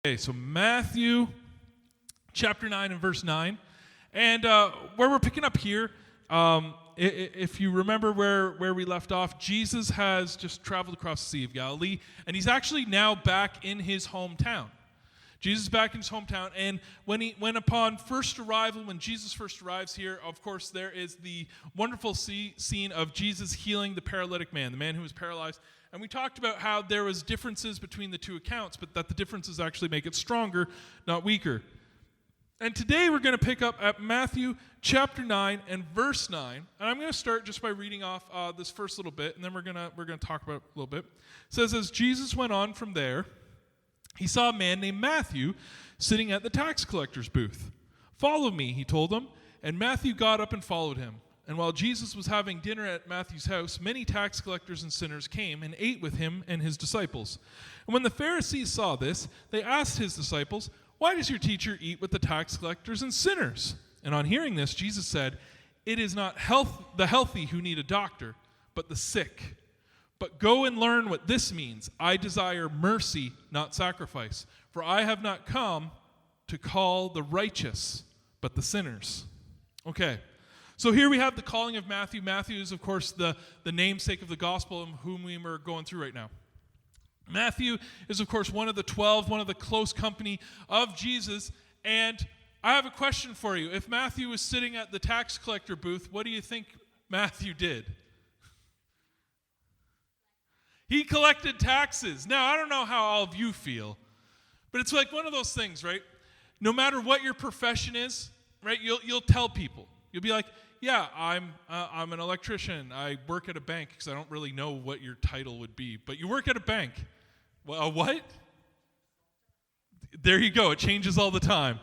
Okay, so Matthew chapter 9 and verse 9. And where we're picking up here, if you remember where we left off, Jesus has just traveled across the Sea of Galilee, and he's actually now back in his hometown. Jesus is back in his hometown, and when Jesus first arrives here, of course, there is the wonderful scene of Jesus healing the paralytic man, the man who was paralyzed. And we talked about how there was differences between the two accounts, but that the differences actually make it stronger, not weaker. And today we're going to pick up at Matthew chapter 9 and verse 9. And I'm going to start just by reading off this first little bit, and then we're going to talk about it a little bit. It says, as Jesus went on from there, he saw a man named Matthew sitting at the tax collector's booth. Follow me, he told him, and Matthew got up and followed him. And while Jesus was having dinner at Matthew's house, many tax collectors and sinners came and ate with him and his disciples. And when the Pharisees saw this, they asked his disciples, why does your teacher eat with the tax collectors and sinners? And on hearing this, Jesus said, it is not the healthy who need a doctor, but the sick. But go and learn what this means. I desire mercy, not sacrifice. For I have not come to call the righteous, but the sinners. Okay. So here we have the calling of Matthew. Matthew is, of course, the namesake of the gospel of whom we are going through right now. Matthew is, of course, one of the 12, one of the close company of Jesus. And I have a question for you. If Matthew was sitting at the tax collector booth, what do you think Matthew did? He collected taxes. Now, I don't know how all of you feel, but it's like one of those things, right? No matter what your profession is, right, you'll tell people. You'll be like, yeah, I'm an electrician. I work at a bank, because I don't really know what your title would be. But you work at a bank. Well, what? There you go. It changes all the time.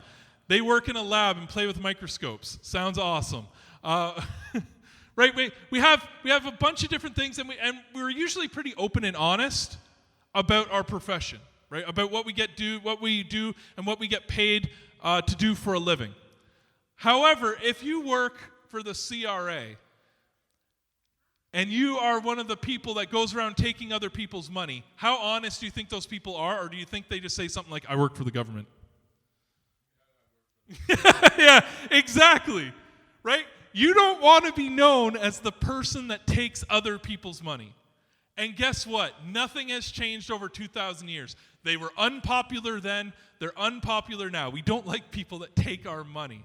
They work in a lab and play with microscopes. Sounds awesome. Right? We have a bunch of different things, and we're usually pretty open and honest about our profession, right? About what we do, and what we get paid to do for a living. However, if you work for the CRA and you are one of the people that goes around taking other people's money, how honest do you think those people are? Or do you think they just say something like, I work for the government? Yeah, exactly. Right? You don't want to be known as the person that takes other people's money. And guess what? Nothing has changed over 2,000 years. They were unpopular then. They're unpopular now. We don't like people that take our money.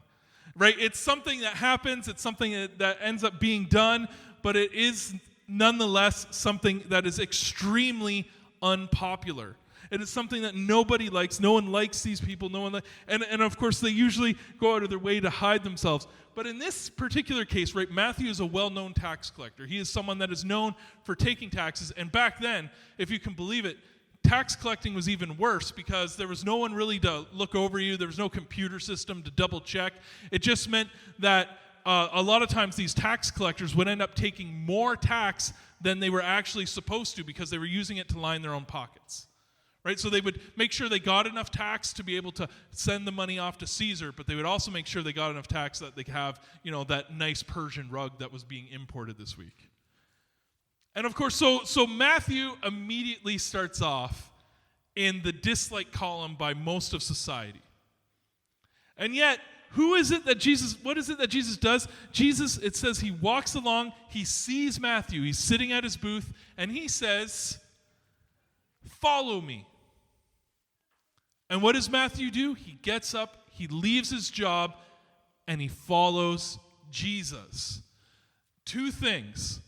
Right? It's something that happens. It's something that ends up being done, but it is nonetheless something that is extremely unpopular. It is something that nobody likes. No one likes these people. And of course, they usually go out of their way to hide themselves. But in this particular case, right, Matthew is a well-known tax collector. He is someone that is known for taking taxes. And back then, if you can believe it, tax collecting was even worse because there was no one really to look over you. There was no computer system to double check. It just meant that a lot of times these tax collectors would end up taking more tax than they were actually supposed to because they were using it to line their own pockets. Right? So they would make sure they got enough tax to be able to send the money off to Caesar, but they would also make sure they got enough tax that they could have, that nice Persian rug that was being imported this week. And of course, so Matthew immediately starts off in the dislike column by most of society. And yet, what is it that Jesus does? Jesus, it says he walks along, he sees Matthew, he's sitting at his booth, and he says, follow me. And what does Matthew do? He gets up, he leaves his job, and he follows Jesus. Two things.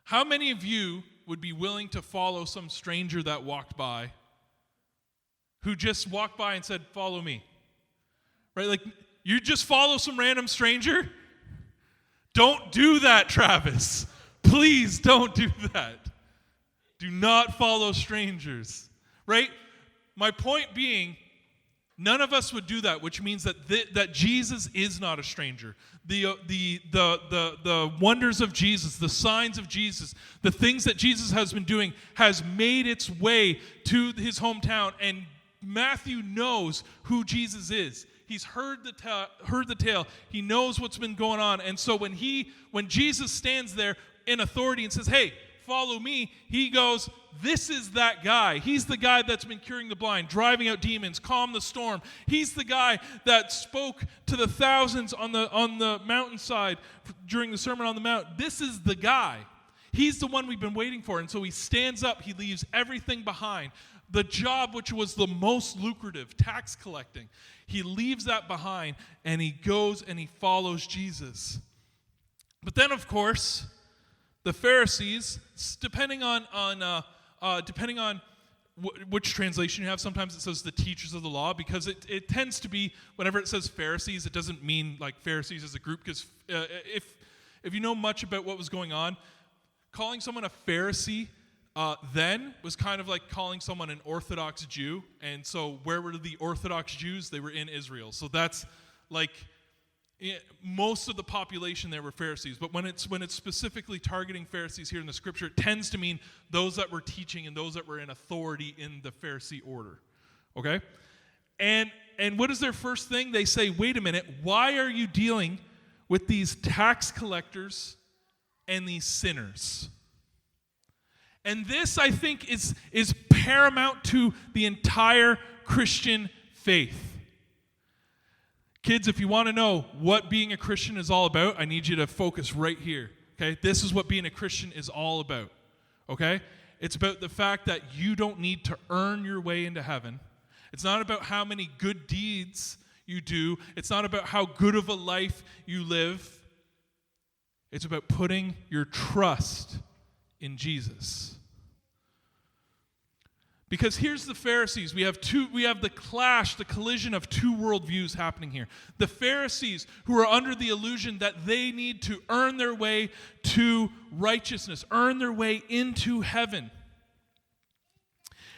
How many of you would be willing to follow some stranger that walked by, who just walked by and said, follow me? Right? Like, you just follow some random stranger? Don't do that, Travis. Please don't do that. Do not follow strangers. Right? My point being, none of us would do that, which means that Jesus is not a stranger. The wonders of Jesus, the signs of Jesus, the things that Jesus has been doing has made its way to his hometown, and Matthew knows who Jesus is. He's heard the tale. He knows what's been going on, and so when Jesus stands there in authority and says, "Hey, follow me, he goes, this is that guy. He's the guy that's been curing the blind, driving out demons, calm the storm. He's the guy that spoke to the thousands on the mountainside during the Sermon on the Mount. This is the guy. He's the one we've been waiting for. And so he stands up, he leaves everything behind. The job which was the most lucrative, tax collecting, he leaves that behind and he goes and he follows Jesus. But then, of course, the Pharisees, depending on which translation you have, sometimes it says the teachers of the law, because it tends to be, whenever it says Pharisees, it doesn't mean like Pharisees as a group, because if you know much about what was going on, calling someone a Pharisee then was kind of like calling someone an Orthodox Jew. And so where were the Orthodox Jews? They were in Israel. So that's like most of the population there were Pharisees. But when it's specifically targeting Pharisees here in the scripture, it tends to mean those that were teaching and those that were in authority in the Pharisee order. Okay? And what is their first thing? They say, wait a minute, why are you dealing with these tax collectors and these sinners? And this, I think, is paramount to the entire Christian faith. Kids, if you want to know what being a Christian is all about, I need you to focus right here, okay? This is what being a Christian is all about, okay? It's about the fact that you don't need to earn your way into heaven. It's not about how many good deeds you do. It's not about how good of a life you live. It's about putting your trust in Jesus. Because here's the Pharisees. We have the clash, the collision of two worldviews happening here. The Pharisees, who are under the illusion that they need to earn their way to righteousness, earn their way into heaven.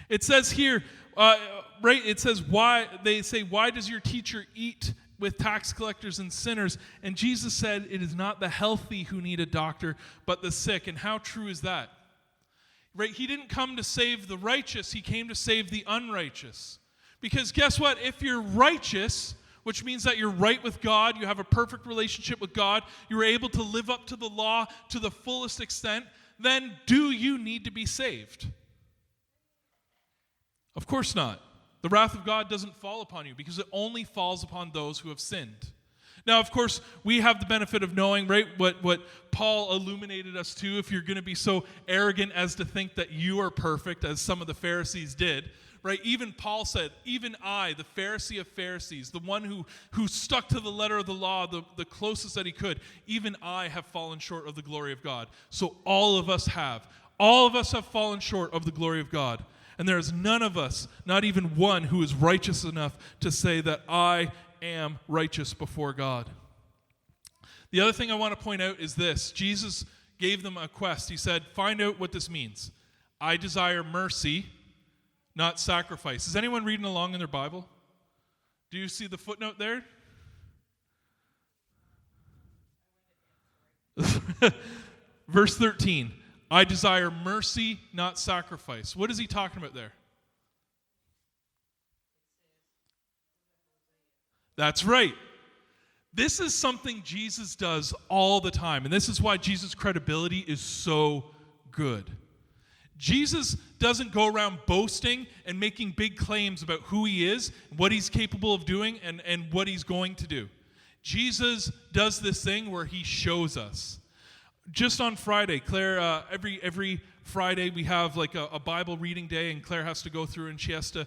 It says here, it says, why does your teacher eat with tax collectors and sinners? And Jesus said, it is not the healthy who need a doctor, but the sick. And how true is that? Right? He didn't come to save the righteous, he came to save the unrighteous. Because guess what? If you're righteous, which means that you're right with God, you have a perfect relationship with God, you're able to live up to the law to the fullest extent, then do you need to be saved? Of course not. The wrath of God doesn't fall upon you because it only falls upon those who have sinned. Now, of course, we have the benefit of knowing, right, what Paul illuminated us to. If you're going to be so arrogant as to think that you are perfect, as some of the Pharisees did, right? Even Paul said, even I, the Pharisee of Pharisees, the one who stuck to the letter of the law the closest that he could, even I have fallen short of the glory of God. So all of us have. All of us have fallen short of the glory of God. And there is none of us, not even one, who is righteous enough to say that I am righteous before God. The other thing I want to point out is this. Jesus gave them a quest. He said, find out what this means. I desire mercy, not sacrifice. Is anyone reading along in their Bible? Do you see the footnote there? Verse 13. I desire mercy, not sacrifice. What is he talking about there? That's right. This is something Jesus does all the time, and this is why Jesus' credibility is so good. Jesus doesn't go around boasting and making big claims about who he is, what he's capable of doing, and what he's going to do. Jesus does this thing where he shows us. Just on Friday, Claire, every Friday we have like a Bible reading day, and Claire has to go through and she has to,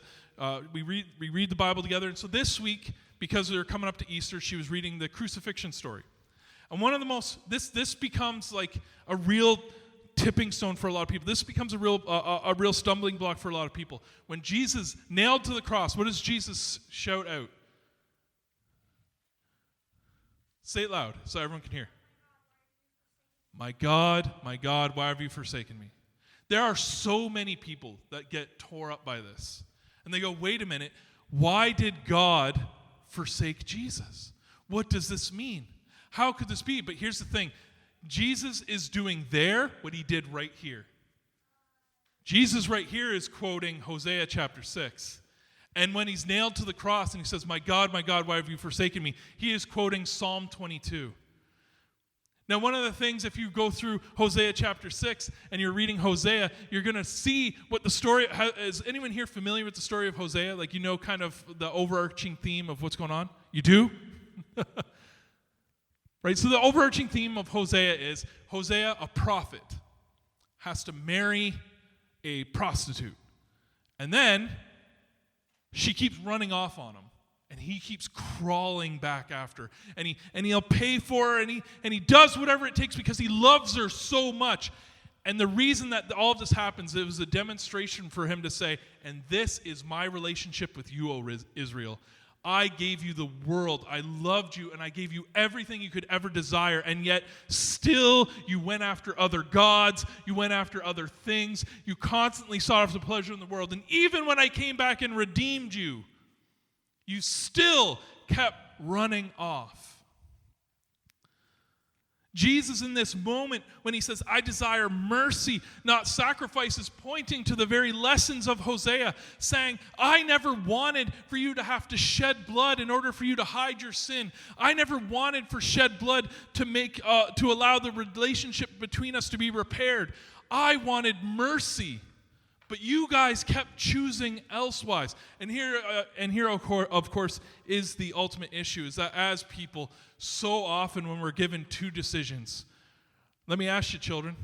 we read the Bible together. And so this week, because we were coming up to Easter, she was reading the crucifixion story. And one of the most, this becomes like a real tipping stone for a lot of people. This becomes a real stumbling block for a lot of people. When Jesus nailed to the cross, what does Jesus shout out? Say it loud so everyone can hear. My God, why have you forsaken me? There are so many people that get tore up by this. And they go, wait a minute, why did God forsake Jesus? What does this mean? How could this be? But here's the thing. Jesus is doing there what he did right here. Jesus right here is quoting Hosea chapter 6. And when he's nailed to the cross and he says, my God, why have you forsaken me? He is quoting Psalm 22. Now, one of the things, if you go through Hosea chapter 6 and you're reading Hosea, you're going to see what the story, is anyone here familiar with the story of Hosea? Like, you know kind of the overarching theme of what's going on? You do? Right, so the overarching theme of Hosea is Hosea, a prophet, has to marry a prostitute. And then she keeps running off on him. And he keeps crawling back after. And he'll pay for her, and he does whatever it takes because he loves her so much. And the reason that all of this happens, it was a demonstration for him to say, and this is my relationship with you, O Israel. I gave you the world. I loved you, and I gave you everything you could ever desire. And yet, still, you went after other gods. You went after other things. You constantly sought after pleasure in the world. And even when I came back and redeemed you, you still kept running off. Jesus, in this moment, when he says, I desire mercy, not sacrifices, pointing to the very lessons of Hosea, saying, I never wanted for you to have to shed blood in order for you to hide your sin. I never wanted for shed blood to allow the relationship between us to be repaired. I wanted mercy. But you guys kept choosing elsewise. And here, of course, is the ultimate issue, is that as people, so often when we're given two decisions, let me ask you, children,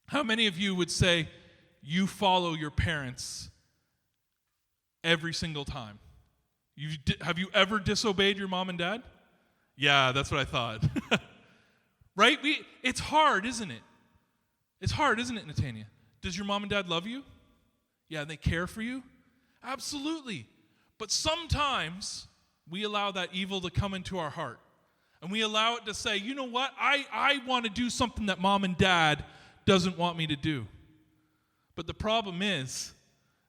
how many of you would say you follow your parents every single time? Have you ever disobeyed your mom and dad? Yeah, that's what I thought. Right? It's hard, isn't it? It's hard, isn't it, Netanya? Does your mom and dad love you? Yeah, they care for you? Absolutely. But sometimes we allow that evil to come into our heart. And we allow it to say, you know what? I want to do something that mom and dad doesn't want me to do. But the problem is,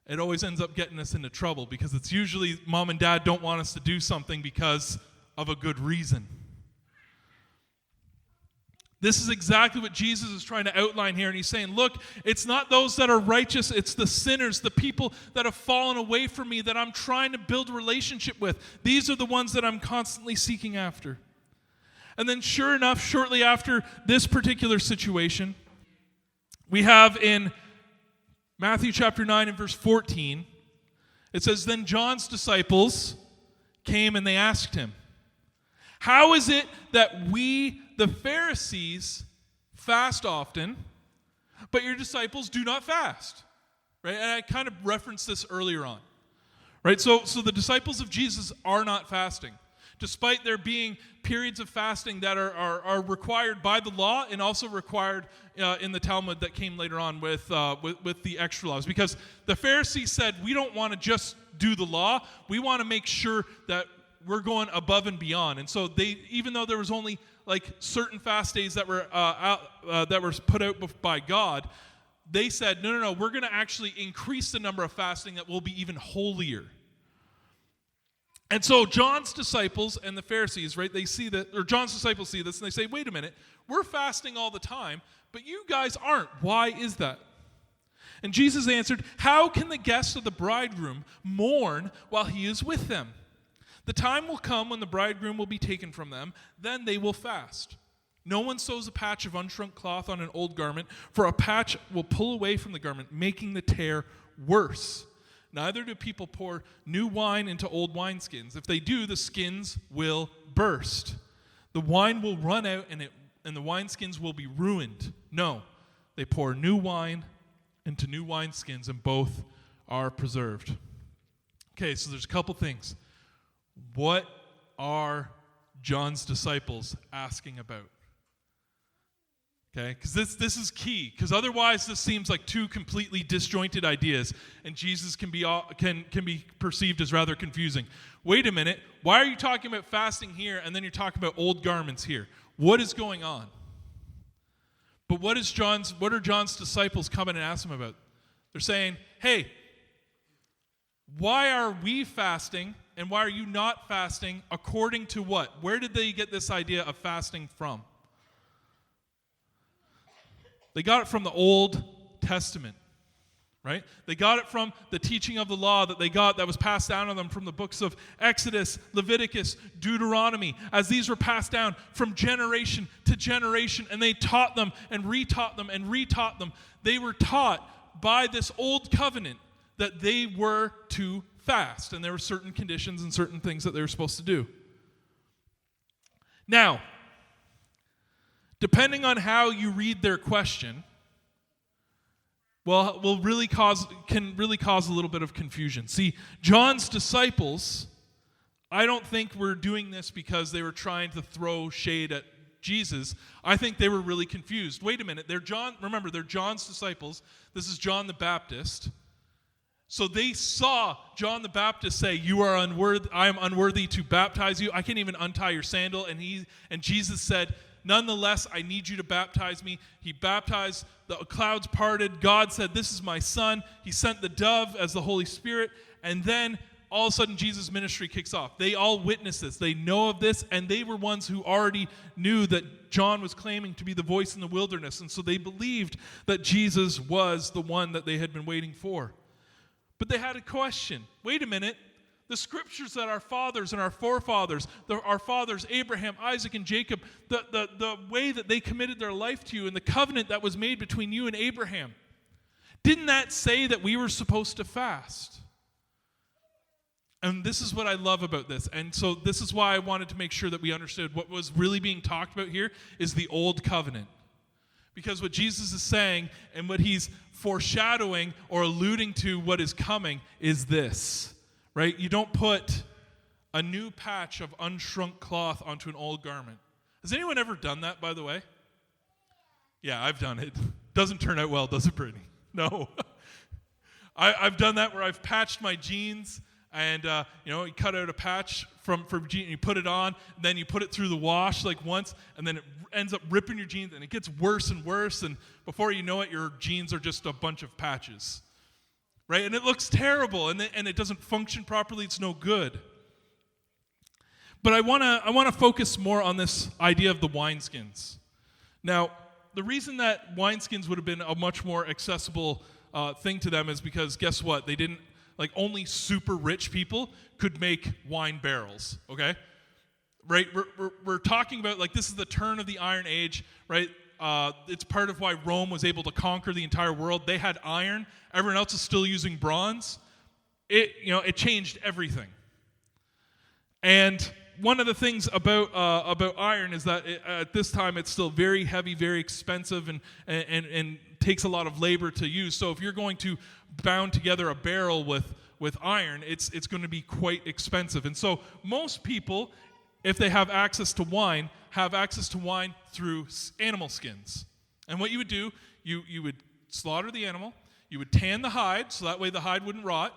it always ends up getting us into trouble because it's usually mom and dad don't want us to do something because of a good reason. This is exactly what Jesus is trying to outline here. And he's saying, look, it's not those that are righteous, it's the sinners, the people that have fallen away from me that I'm trying to build a relationship with. These are the ones that I'm constantly seeking after. And then sure enough, shortly after this particular situation, we have in Matthew chapter 9 and verse 14, it says, then John's disciples came and they asked him, how is it that we, the Pharisees, fast often, but your disciples do not fast? Right? And I kind of referenced this earlier on. Right? So the disciples of Jesus are not fasting. Despite there being periods of fasting that are required by the law and also required in the Talmud that came later on with the extra laws. Because the Pharisees said, we don't want to just do the law. We want to make sure that we're going above and beyond. And so they, even though there was only like certain fast days that were put out by God, they said, no, we're going to actually increase the number of fasting that will be even holier. And so John's disciples and the Pharisees, right, they see that, or John's disciples see this, and they say, wait a minute, we're fasting all the time, but you guys aren't. Why is that? And Jesus answered, how can the guests of the bridegroom mourn while he is with them? The time will come when the bridegroom will be taken from them, then they will fast. No one sews a patch of unshrunk cloth on an old garment, for a patch will pull away from the garment, making the tear worse. Neither do people pour new wine into old wineskins. If they do, the skins will burst. The wine will run out, and the wineskins will be ruined. No, they pour new wine into new wineskins, and both are preserved. Okay, so there's a couple things. What are John's disciples asking about? Okay, because this is key. Because otherwise, this seems like two completely disjointed ideas, and Jesus can be perceived as rather confusing. Wait a minute, why are you talking about fasting here, and then you're talking about old garments here? What is going on? But what are John's disciples coming and asking him about? They're saying, hey, why are we fasting, and why are you not fasting according to what? Where did they get this idea of fasting from? They got it from the Old Testament, right? They got it from the teaching of the law that they got that was passed down to them from the books of Exodus, Leviticus, Deuteronomy, as these were passed down from generation to generation, and they taught them and retaught them and retaught them. They were taught by this old covenant that they were to fast, and there were certain conditions and certain things that they were supposed to do. Now, depending on how you read their question, can really cause a little bit of confusion. See, John's disciples, I don't think were doing this because they were trying to throw shade at Jesus. I think they were really confused. Wait a minute, they're John's disciples. This is John the Baptist. So they saw John the Baptist say, I am unworthy to baptize you. I can't even untie your sandal. And Jesus said, nonetheless, I need you to baptize me. He baptized, the clouds parted. God said, this is my son. He sent the dove as the Holy Spirit. And then all of a sudden, Jesus' ministry kicks off. They all witness this. They know of this. And they were ones who already knew that John was claiming to be the voice in the wilderness. And so they believed that Jesus was the one that they had been waiting for. But they had a question. Wait a minute. The scriptures that our fathers and our forefathers, our fathers Abraham, Isaac, and Jacob, the way that they committed their life to you and the covenant that was made between you and Abraham, didn't that say that we were supposed to fast? And this is what I love about this. And so this is why I wanted to make sure that we understood what was really being talked about here is the old covenant. Because what Jesus is saying and what he's foreshadowing or alluding to what is coming is this, right? You don't put a new patch of unshrunk cloth onto an old garment. Has anyone ever done that, by the way? Yeah, I've done it. Doesn't turn out well, does it, Brittany? No. I've done that where I've patched my jeans and, you cut out a patch from jeans and you put it on, and then you put it through the wash like once, and then it ends up ripping your jeans, and it gets worse and worse, and before you know it, your jeans are just a bunch of patches, right? And it looks terrible, and it doesn't function properly. It's no good. But I want to focus more on this idea of the wineskins. Now, the reason that wineskins would have been a much more accessible thing to them is because, guess what? They didn't, only super rich people could make wine barrels, okay? Right? We're talking about, this is the turn of the Iron Age, right? It's part of why Rome was able to conquer the entire world. They had iron. Everyone else is still using bronze. It changed everything. And one of the things about iron is that at this time it's still very heavy, very expensive, and takes a lot of labor to use. So if you're going to bound together a barrel with iron, it's going to be quite expensive. And so most people, if they have access to wine through animal skins. And what you would do, you would slaughter the animal, you would tan the hide, so that way the hide wouldn't rot.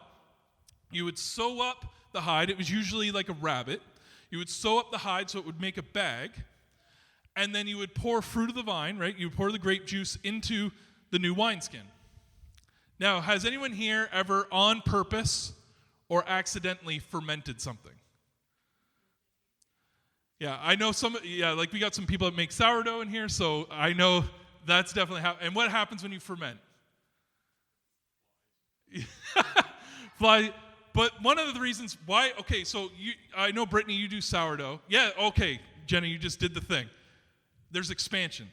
You would sew up the hide. It was usually like a rabbit. You would sew up the hide so it would make a bag. And then you would pour fruit of the vine, right? You would pour the grape juice into the new wineskin. Now, has anyone here ever on purpose or accidentally fermented something? Yeah, I know we got some people that make sourdough in here, so I know that's definitely and what happens when you ferment? Fly. But one of the reasons why, okay, so I know, Brittany, you do sourdough. Yeah, okay, Jenny, you just did the thing. There's expansion,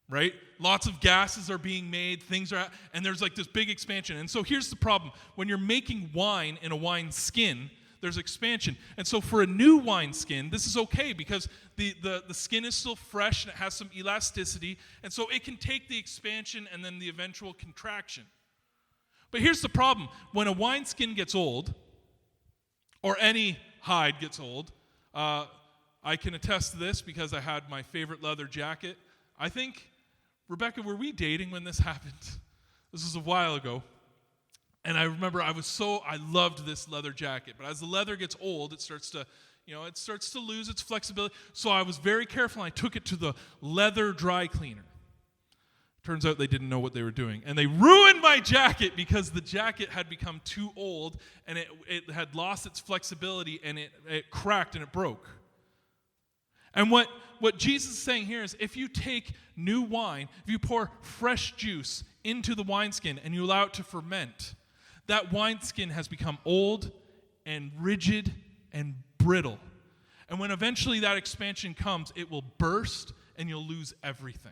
right? Lots of gases are being made, and there's this big expansion. And so here's the problem. When you're making wine in a wine skin, there's expansion. And so for a new wine skin, this is okay because the skin is still fresh and it has some elasticity, and so it can take the expansion and then the eventual contraction. But here's the problem. When a wineskin gets old, or any hide gets old, I can attest to this because I had my favorite leather jacket. I think, Rebecca, were we dating when this happened? This was a while ago. And I remember I loved this leather jacket. But as the leather gets old, it starts to lose its flexibility. So I was very careful, and I took it to the leather dry cleaner. Turns out they didn't know what they were doing. And they ruined my jacket because the jacket had become too old, and it had lost its flexibility, and it cracked and it broke. And what Jesus is saying here is if you take new wine, if you pour fresh juice into the wineskin and you allow it to ferment, that wineskin has become old and rigid and brittle. And when eventually that expansion comes, it will burst and you'll lose everything.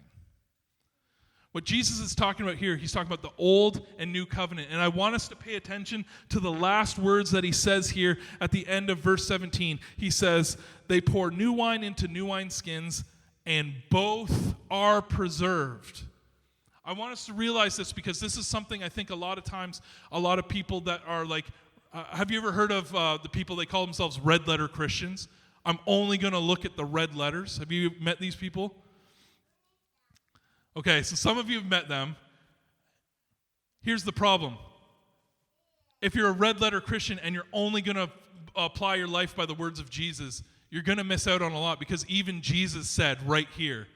What Jesus is talking about here, he's talking about the old and new covenant. And I want us to pay attention to the last words that he says here at the end of verse 17. He says, they pour new wine into new wineskins, and both are preserved. I want us to realize this because this is something I think a lot of times, a lot of people that are like, have you ever heard of the people, they call themselves red letter Christians? I'm only going to look at the red letters. Have you met these people? Okay, so some of you have met them. Here's the problem. If you're a red letter Christian and you're only going to apply your life by the words of Jesus, you're going to miss out on a lot because even Jesus said right here,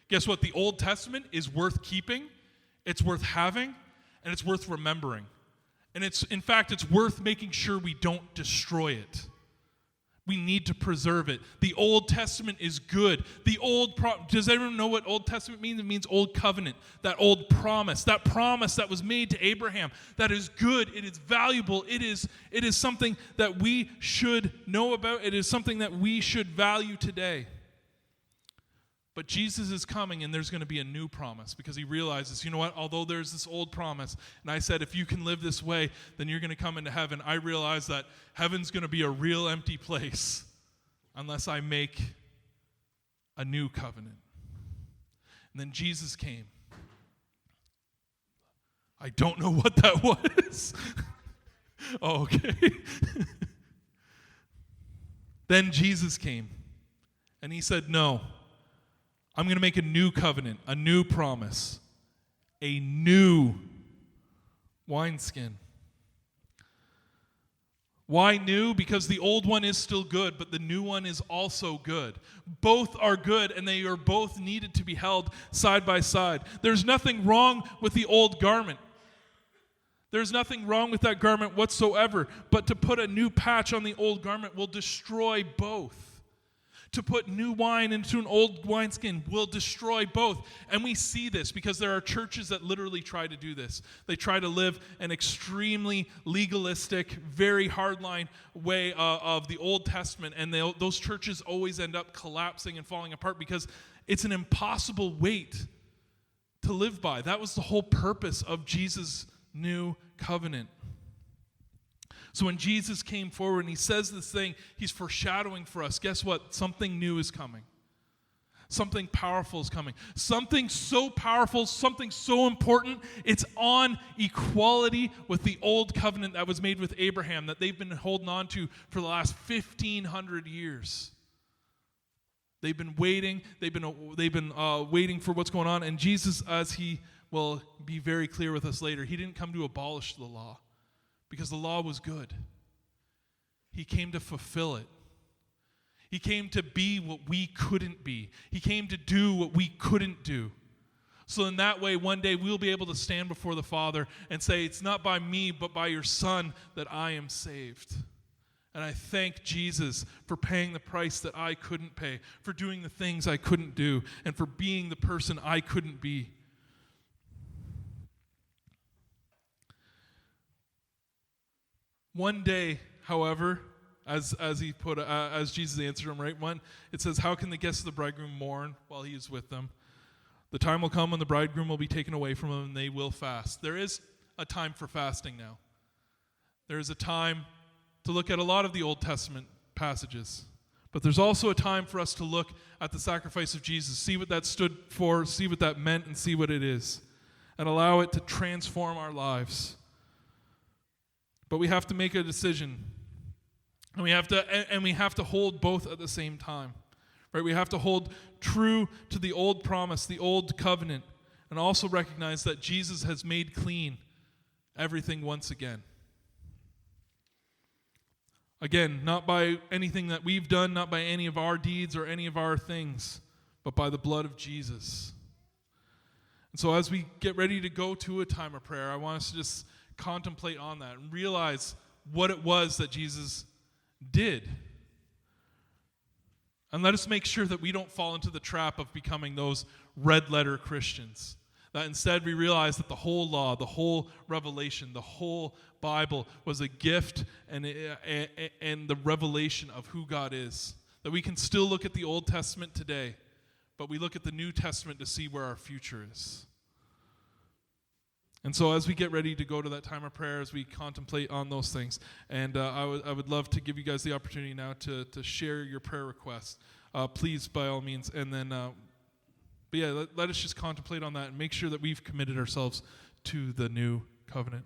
guess what? The Old Testament is worth keeping, it's worth having, and it's worth remembering. And in fact, it's worth making sure we don't destroy it. We need to preserve it. The Old Testament is good. Does everyone know what Old Testament means? It means Old Covenant, that old promise, that was made to Abraham. That is good. It is valuable. It is something that we should know about. It is something that we should value today. But Jesus is coming, and there's going to be a new promise because he realizes, you know what, although there's this old promise, and I said, if you can live this way, then you're going to come into heaven. I realize that heaven's going to be a real empty place unless I make a new covenant. And then Jesus came. I don't know what that was. Oh, okay. Then Jesus came, and he said, no. I'm going to make a new covenant, a new promise, a new wineskin. Why new? Because the old one is still good, but the new one is also good. Both are good, and they are both needed to be held side by side. There's nothing wrong with the old garment. There's nothing wrong with that garment whatsoever, but to put a new patch on the old garment will destroy both. To put new wine into an old wineskin will destroy both. And we see this because there are churches that literally try to do this. They try to live an extremely legalistic, very hardline way of the Old Testament. And those churches always end up collapsing and falling apart because it's an impossible weight to live by. That was the whole purpose of Jesus' new covenant. So when Jesus came forward and he says this thing, he's foreshadowing for us. Guess what? Something new is coming. Something powerful is coming. Something so powerful, something so important, it's on equality with the old covenant that was made with Abraham that they've been holding on to for the last 1,500 years. They've been waiting. They've been waiting for what's going on. And Jesus, as he will be very clear with us later, he didn't come to abolish the law. Because the law was good. He came to fulfill it. He came to be what we couldn't be. He came to do what we couldn't do. So in that way, one day we'll be able to stand before the Father and say, it's not by me, but by your Son that I am saved. And I thank Jesus for paying the price that I couldn't pay, for doing the things I couldn't do, and for being the person I couldn't be. One day, however, as Jesus answered him, right? It says, how can the guests of the bridegroom mourn while he is with them? The time will come when the bridegroom will be taken away from them and they will fast. There is a time for fasting now. There is a time to look at a lot of the Old Testament passages. But there's also a time for us to look at the sacrifice of Jesus, see what that stood for, see what that meant, and see what it is, and allow it to transform our lives. But we have to make a decision. And we have to hold both at the same time. Right? We have to hold true to the old promise, the old covenant, and also recognize that Jesus has made clean everything once again. Again, not by anything that we've done, not by any of our deeds or any of our things, but by the blood of Jesus. And so as we get ready to go to a time of prayer, I want us to just contemplate on that and realize what it was that Jesus did. And let us make sure that we don't fall into the trap of becoming those red letter Christians. That instead we realize that the whole law, the whole revelation, the whole Bible was a gift and the revelation of who God is. That we can still look at the Old Testament today, but we look at the New Testament to see where our future is. And so as we get ready to go to that time of prayer, as we contemplate on those things, and I would love to give you guys the opportunity now to share your prayer requests. Please, by all means. And then, let us just contemplate on that and make sure that we've committed ourselves to the new covenant.